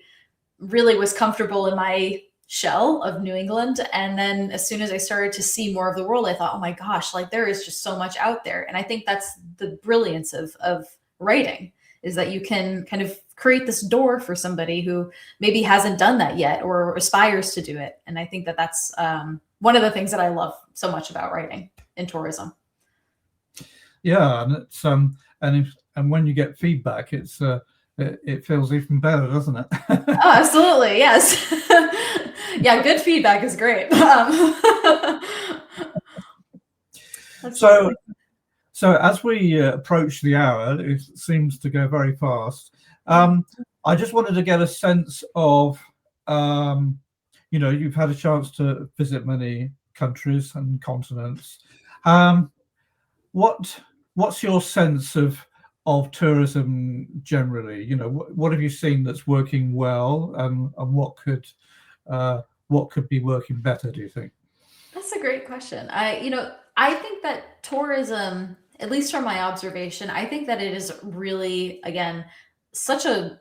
really was comfortable in my shell of New England. And then as soon as I started to see more of the world, I thought, oh my gosh, like there is just so much out there. And I think that's the brilliance of writing, is that you can kind of create this door for somebody who maybe hasn't done that yet or aspires to do it. And I think that that's one of the things that I love so much about writing in tourism. Yeah, and it's and when you get feedback, it feels even better, doesn't it? Oh, absolutely, yes. Yeah, good feedback is great. So as we approach the hour, it seems to go very fast. I just wanted to get a sense of, you've had a chance to visit many countries and continents. What's your sense of tourism generally? What have you seen that's working well, and what could be working better, do you think? That's a great question. I think that tourism, at least from my observation, I think that it is really, again, such a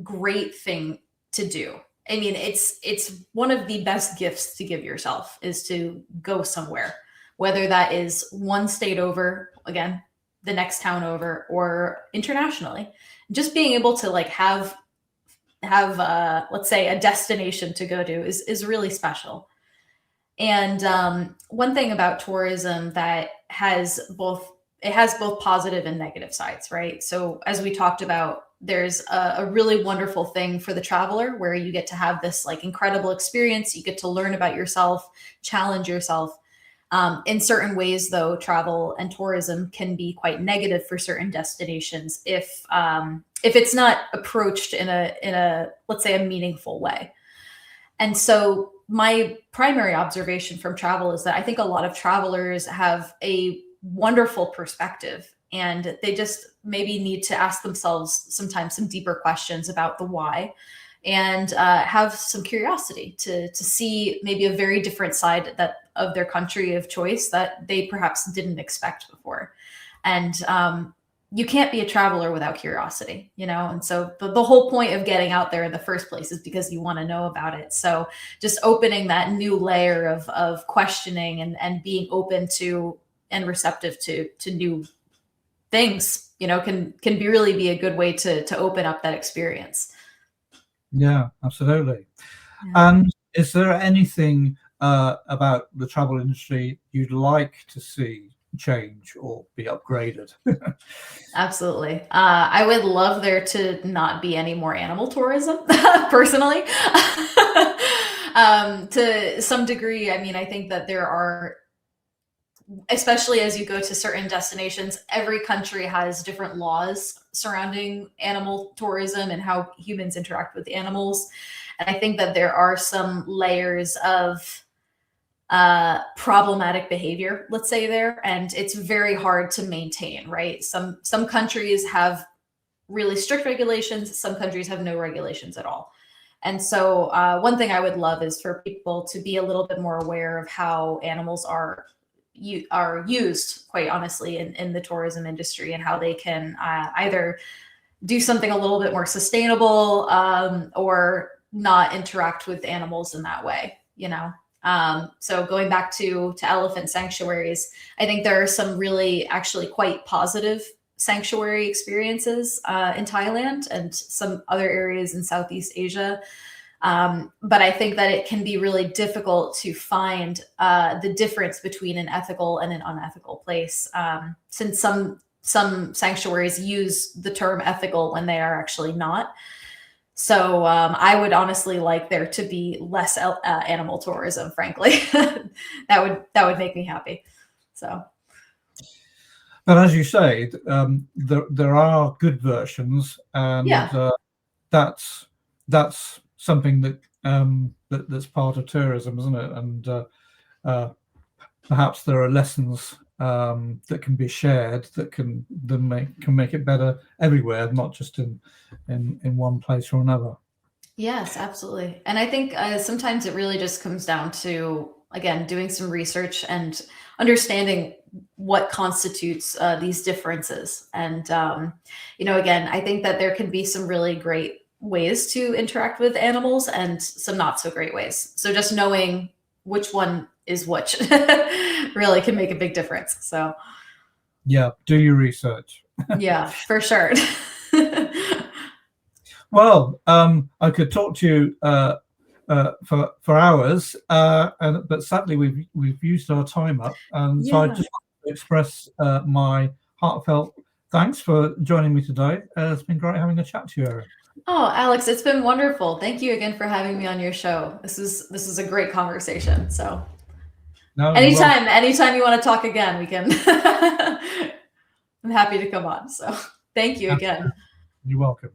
great thing to do. I mean, it's one of the best gifts to give yourself, is to go somewhere, whether that is one state over, again, the next town over, or internationally. Just being able to like have let's say a destination to go to is really special. And one thing about tourism that has both positive and negative sides, right? So as we talked about, there's a really wonderful thing for the traveler where you get to have this like incredible experience. You get to learn about yourself, challenge yourself. In certain ways, though, travel and tourism can be quite negative for certain destinations if it's not approached in a let's say a meaningful way. And so my primary observation from travel is that I think a lot of travelers have a wonderful perspective, and they just maybe need to ask themselves sometimes some deeper questions about the why, and have some curiosity to see maybe a very different side of their country of choice that they perhaps didn't expect before. And you can't be a traveler without curiosity, And so the whole point of getting out there in the first place is because you want to know about it. So just opening that new layer of questioning and being open to and receptive to new things, can really be a good way to open up that experience. Yeah, absolutely. Yeah. And is there anything about the travel industry you'd like to see change or be upgraded? Absolutely. I would love there to not be any more animal tourism, personally. To some degree, I mean, I think that there are, especially as you go to certain destinations, every country has different laws surrounding animal tourism and how humans interact with animals. And I think that there are some layers of problematic behavior, let's say there, and it's very hard to maintain, right? Some countries have really strict regulations, some countries have no regulations at all. And so one thing I would love is for people to be a little bit more aware of how animals are used, quite honestly, in the tourism industry, and how they can either do something a little bit more sustainable, or not interact with animals in that way, so going back to elephant sanctuaries, I think there are some really actually quite positive sanctuary experiences in Thailand and some other areas in Southeast Asia. But I think that it can be really difficult to find the difference between an ethical and an unethical place, since some sanctuaries use the term ethical when they are actually not. So I would honestly like there to be less animal tourism, frankly. That would make me happy. So. But as you say, there are good versions, and Yeah. That's something that's part of tourism, isn't it? And perhaps there are lessons that can be shared that can make it better everywhere, not just in one place or another. Yes, absolutely. And I think sometimes it really just comes down to, again, doing some research and understanding what constitutes these differences. And, again, I think that there can be some really great ways to interact with animals and some not so great ways. So just knowing which one is which really can make a big difference. So, yeah, do your research. Yeah, for sure. Well, I could talk to you for hours, but sadly we've used our time up, and so I just want to express my heartfelt thanks for joining me today. It's been great having a chat to you, Eryn. Oh, Alex, it's been wonderful. Thank you again for having me on your show. This is a great conversation. So, anytime you want to talk again, we can. I'm happy to come on. So, thank you again. You're welcome.